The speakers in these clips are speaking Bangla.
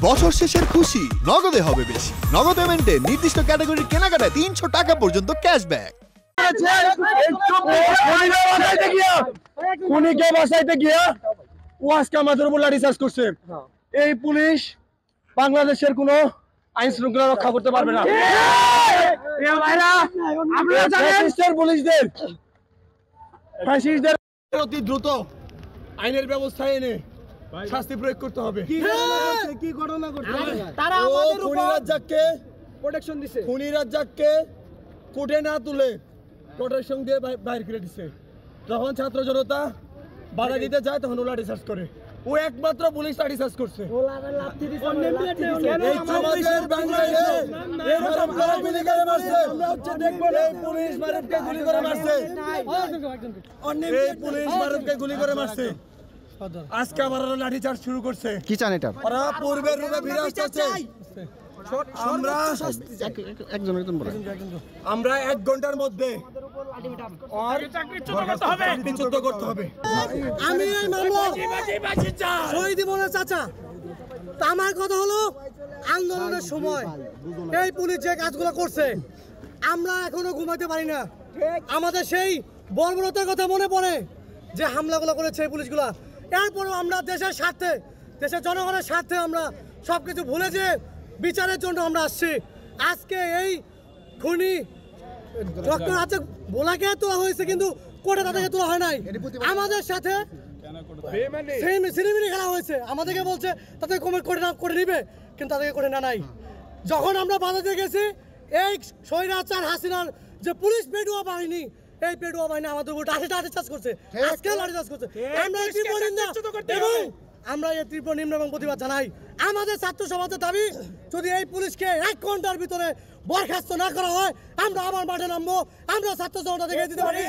বছর শেষের খুশি নগদে হবে বেশি। নগদ পেমেন্টে নির্দিষ্ট ক্যাটাগরির কেনাকাটায় 300 টাকা পর্যন্ত ক্যাশব্যাক। খুনিকে বাঁচাইতে গিয়া ও আজকে আমাদের উপর লাঠিচার্জ করছে। এই পুলিশ বাংলাদেশের কোনো আইন শৃঙ্খলা রক্ষা করতে পারবে না। পুলিশদের অতি দ্রুত আইনের ব্যবস্থা এনে শাস্তি প্রয়োগ করতে হবে। কি ঘটনা ঘটছে? তারা আমাদের উপর রাজ্জাককে প্রোটেকশন দিছে। খুনি রাজ্জাককে কোর্টে না তুলে প্রোটেকশন দিয়ে বাইরে করে দিছে। যখন ছাত্র জনতা বাধা দিতে যায় তখন ও লাঠি চার্জ করে। ও একমাত্র পুলিশ লাঠি চার্জ করছে। গুলি করে মারছে। আজকে আবার লাঠি চার্জ শুরু করছে। কি চান এটা? ওরা পূর্বের রূপে ফিরে আসছে। আমরা 1 ঘন্টার মধ্যে চাকরিচ্যুত করতে হবে। আমি এই মামলা শহীদ মনে চাচা, তা আমার কথা হলো আন্দোলনের সময় এই পুলিশ যে কাজগুলো করছে আমরা এখনো ঘুমাইতে পারি না। আমাদের সেই বর্বরতার কথা মনে পড়ে যে হামলাগুলো করেছে এই পুলিশগুলা। এরপরও আমরা দেশের স্বার্থে, দেশের জনগণের স্বার্থে আমরা সবকিছু ভুলে যে বিচারের জন্য আমরা আসছি। আজকে এই খুনি ডক্টর আছে ভোলাকে তোলা হয়েছে, কিন্তু কোর্টে তাদেরকে তোলা হয় নাই। আমাদের সাথে সিনেমিনি খেলা হয়েছে। আমাদেরকে বলছে তাদের কোর্টে নিবে, কিন্তু তাদেরকে কোর্টে না নাই। যখন আমরা বাধাতে গেছি এই স্বৈরাচার হাসিনার যে পুলিশ পেটুয়া বাহিনী, এই পেটুয়া বাহিনী আমাদের উপর লাঠি চার্জ করছে। আজকেও লাঠি চার্জ করছে। আমরা এই তীব্র নিম্ন এবং প্রতিবাদ জানাই। আমাদের ছাত্র সমাজের দাবি, যদি এই পুলিশকে 1 ঘন্টার ভিতরে বরখাস্ত না করা হয় আমরা আবার মাঠে নামবো। আমরা ছাত্র জনতা দেখে দিতে পারি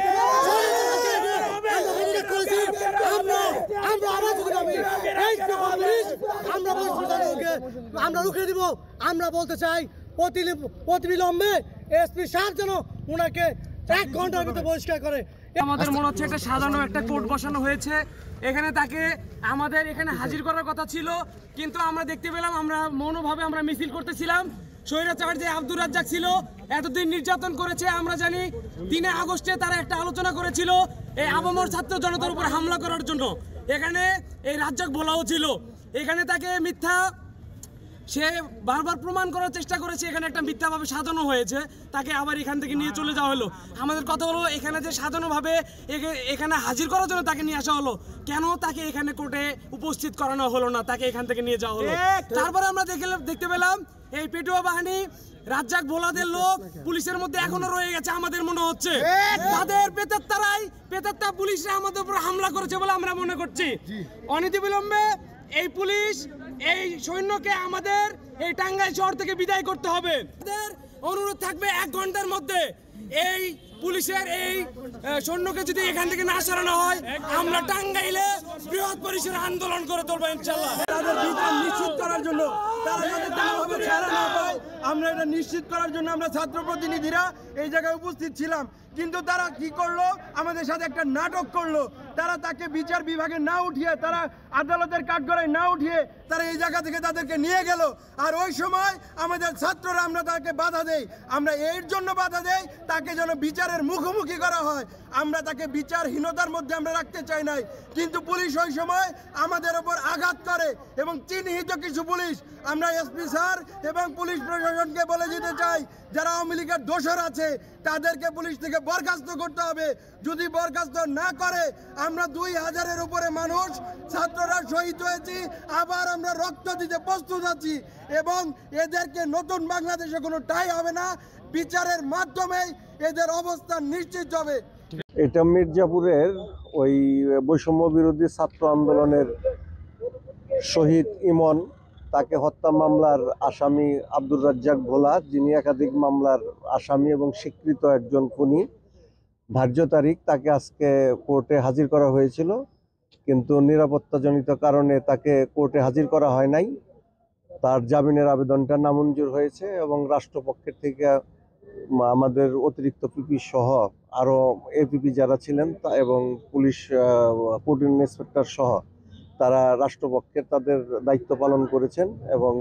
আমরা রুখে দিব। আমরা বলতে চাই অতিবিলম্বে এসপি সাহেব যেন ওনাকে 1 ঘন্টার ভিতরে বহিষ্কার করে। আমাদের মনে হচ্ছে একটা সাধারণ একটা কোর্ট বসানো হয়েছে। এখানে তাকে আমাদের এখানে হাজির করার কথা ছিল, কিন্তু আমরা দেখতে পেলাম আমরা মনোভাবে আমরা মিছিল করতেছিলাম। স্বৈরাচার যে আব্দুর রাজ্জাক ছিল, এতদিন নির্যাতন করেছে। আমরা জানি 3 আগস্টে তারা একটা আলোচনা করেছিল এই আবমর ছাত্র জনতার উপর হামলা করার জন্য। এখানে এই রাজ্জাক বলাও ছিল, এখানে তাকে মিথ্যা সে বারবার প্রমাণ করার চেষ্টা করেছে। এখানে একটা মিথ্যাভাবে সাজানো হয়েছে, তাকে আবার এখান থেকে নিয়ে চলে যাওয়া হলো। আমাদের কথা হলো এখানে যে সাজানোভাবে এখানে হাজির করার জন্য তাকে নিয়ে আসা হলো, কেন তাকে এখানে কোর্টে উপস্থিত করানো হলো না, তাকে এখান থেকে নিয়ে যাওয়া হলো। তারপরে আমরা দেখতে পেলাম এই পেটুয়া বাহিনী রাজ্জাক ভোলাদের লোক পুলিশের মধ্যে এখনো রয়ে গেছে। আমাদের মনে হচ্ছে তাদের পেতাত্তা পুলিশরা আমাদের উপর হামলা করেছে বলে আমরা মনে করছি। অনতিবিলম্বে এই পুলিশ এই সৈন্যকে আমাদের এই টাঙ্গাইল শহর থেকে বিদায় করতে হবে। আমাদের অনুরোধ থাকবে 1 ঘন্টার মধ্যে এই পুলিশের এই সৈন্যকে যদি এখান থেকে না সরানো হয় আমরা টাঙ্গাইলে বৃহৎ পরিসরে আন্দোলন করে তুলবো ইনশাআল্লাহ। তাদের বিচার নিশ্চিত করার জন্য, তারা যাতে কোনোভাবে ছাড়া না পায়, আমরা এটা নিশ্চিত করার জন্য আমরা ছাত্র প্রতিনিধিরা এই জায়গায় উপস্থিত ছিলাম। কিন্তু তারা কি করলো, আমাদের সাথে একটা নাটক করলো। তারা তাকে বিচার বিভাগে না উঠিয়ে, তারা আদালতের কাঠগড়ায় না উঠিয়ে তারা এই জায়গা থেকে তাদেরকে নিয়ে গেল। আর ওই সময় আমাদের ছাত্ররা আমরা তাকে বাধা দেই। আমরা এর জন্য বাধা দেই তাকে যেন বিচারের মুখোমুখি করা হয়। আমরা তাকে বিচারহীনতার মধ্যে আমরা রাখতে চাই নাই, কিন্তু পুলিশ ওই সময় আমাদের ওপর আঘাত করে এবং চিহ্নিত কিছু পুলিশ, আমরা এসপি স্যার এবং পুলিশ প্রশাসনকে বলে দিতে চাই যারা আওয়ামী লীগের দোষর আছে তাদেরকে পুলিশ থেকে বরখাস্ত করতে হবে। যদি বরখাস্ত না করে আমরা 2000-এর উপরে মানুষ ছাত্ররা শহীদ হয়েছি, আবার আমরা রক্ত দিতে প্রস্তুত আছি এবং এদেরকে নতুন বাংলাদেশে কোনো ঠাঁই হবে না। বিচারের মাধ্যমেই এদের অবস্থান নিশ্চিত হবে। এটা মির্জাপুরের ওই বৈষম্য বিরোধী ছাত্র আন্দোলনের শহীদ ইমন, তাকে হত্যা মামলার আসামি আব্দুর রাজ্জাক ভোলা, যিনি একাধিক মামলার আসামি এবং স্বীকৃত একজন খুনি। ধার্য তারিখ তাকে আজকে কোর্টে হাজির করা হয়েছিল, কিন্তু নিরাপত্তাজনিত কারণে তাকে কোর্টে হাজির করা হয় নাই। তার জামিনের আবেদনটা নামঞ্জুর হয়েছে এবং রাষ্ট্রপক্ষের থেকে আমাদের অতিরিক্ত পিপি সহ আরও এপিপি যারা ছিলেন এবং পুলিশ কোর্ট ইন্সপেক্টর সহ তারা রাষ্ট্রপক্ষে তাদের দায়িত্ব পালন করেছেন এবং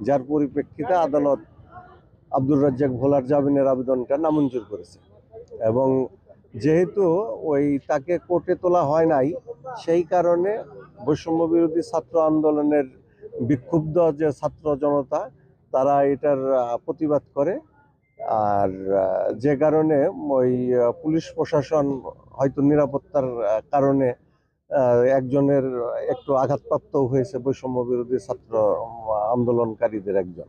যার পরিপ্রেক্ষিতে আদালত আব্দুর রাজ্জাক ভোলার জামিনের আবেদনটা নামঞ্জুর করেছে। এবং যেহেতু তাকে কোর্টে তোলা হয় নাই, সেই কারণে বৈষম্য বিরোধী ছাত্র আন্দোলনের বিক্ষুব্ধ যে ছাত্র জনতা তারা এটার প্রতিবাদ করে। আর যে কারণে পুলিশ প্রশাসন হয়তো নিরাপত্তার কারণে একজনের একটু আঘাতপ্রাপ্ত হয়েছে, বৈষম্য বিরোধী ছাত্র আন্দোলনকারীদের একজন।